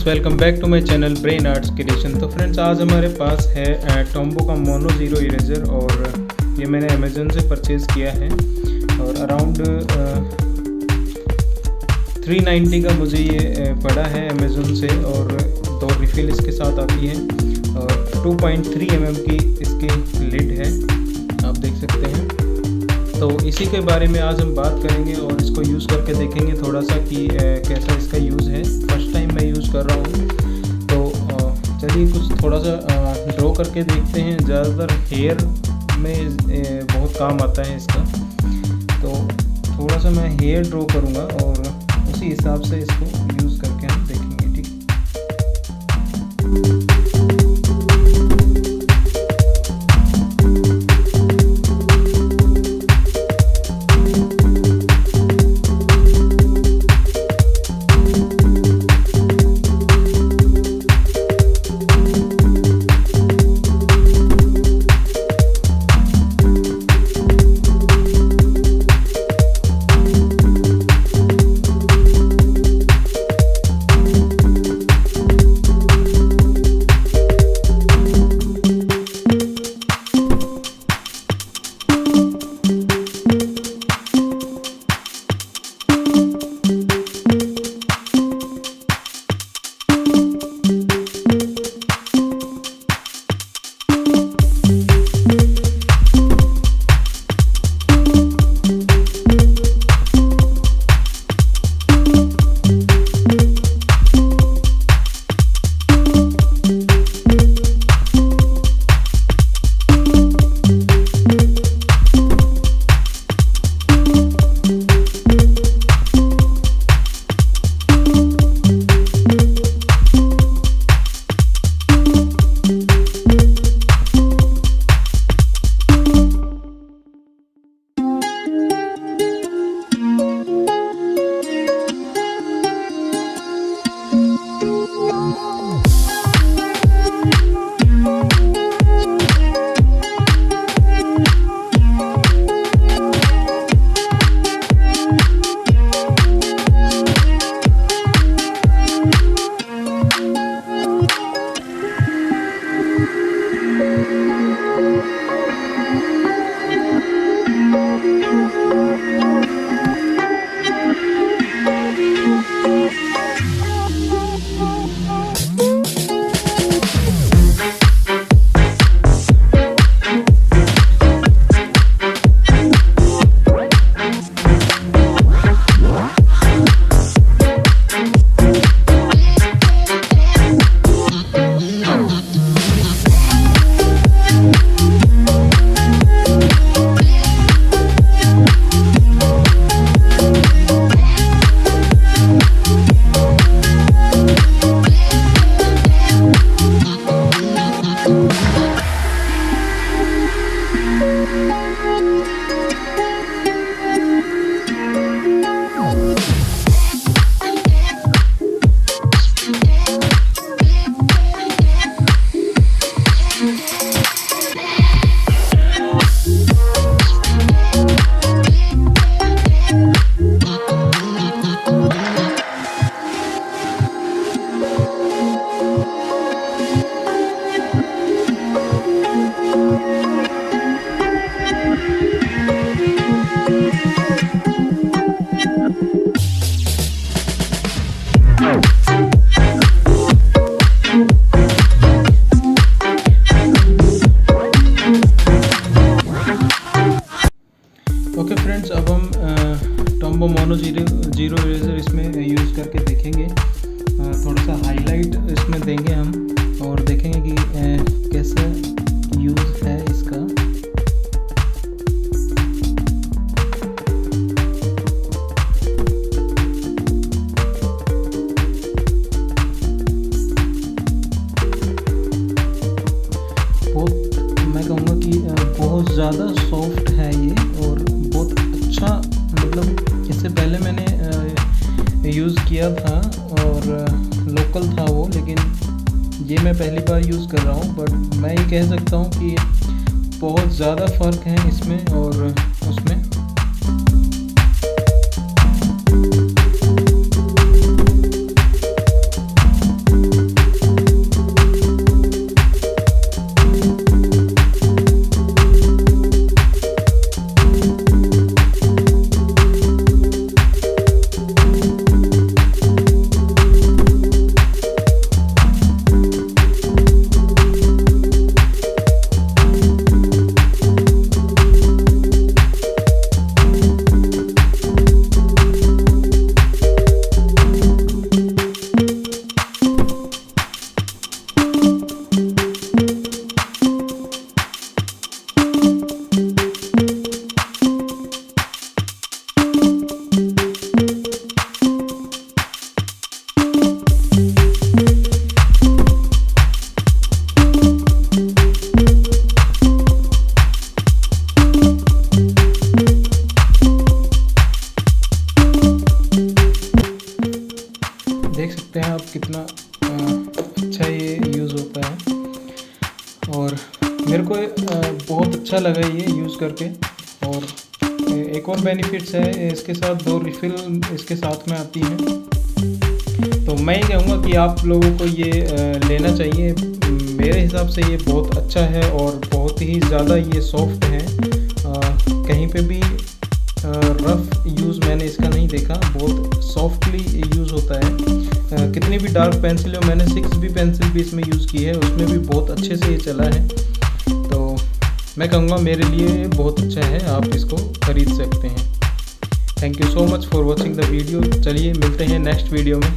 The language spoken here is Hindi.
Welcome back to my channel brain arts creation. तो फ्रेंड्स, आज हमारे पास है टॉम्बो का मोनो ज़ीरो इरेज़र और ये मैंने अमेज़न से परचेज़ किया है और अराउंड 390 का मुझे ये पड़ा है अमेज़न से। और 2 रिफ़िल इसके साथ आती है और 2.3 mm की इसकी लिड है, आप देख सकते हैं। तो इसी के बारे में आज हम बात करेंगे और इसको यूज़ करके देखेंगे थोड़ा सा कि कैसा इसका यूज़ है। फर्स्ट टाइम मैं यूज़ कर रहा हूँ, तो चलिए कुछ थोड़ा सा ड्रॉ करके देखते हैं। ज़्यादातर हेयर में बहुत काम आता है इसका, तो थोड़ा सा मैं हेयर ड्रॉ करूँगा और उसी हिसाब से इसको यूज़ करके हम देखेंगे, ठीक। ओके फ्रेंड्स, अब हम टॉम्बो मोनो ज़ीरो इरेज़र इसमें यूज़ करके देखेंगे। थोड़ा सा हाईलाइट इसमें देंगे हम और देखेंगे कि कैसा यूज़ है इसका। मैं कहूँगा कि बहुत ज़्यादा सॉफ्ट है ये और बहुत अच्छा, मतलब इससे पहले मैंने यूज़ किया था और लोकल था वो, लेकिन ये मैं पहली बार यूज़ कर रहा हूँ। बट मैं ये कह सकता हूँ कि बहुत ज़्यादा फ़र्क है इसमें और उसमें। मेरे को बहुत अच्छा लगा ये यूज़ करके। और एक और बेनिफिट्स है इसके साथ, 2 रिफ़िल इसके साथ में आती हैं। तो मैं ये कहूँगा कि आप लोगों को ये लेना चाहिए। मेरे हिसाब से ये बहुत अच्छा है और बहुत ही ज़्यादा ये सॉफ्ट है। कहीं पे भी रफ़ यूज़ मैंने इसका नहीं देखा, बहुत सॉफ्टली यूज़ होता है। कितनी भी डार्क पेंसिल हो, मैंने 6B पेंसिल भी इसमें यूज़ की है, उसमें भी बहुत अच्छे से ये चला है। तो मैं कहूँगा मेरे लिए बहुत अच्छा है, आप इसको ख़रीद सकते हैं। Thank you so much for watching the video. चलिए मिलते हैं नेक्स्ट वीडियो में।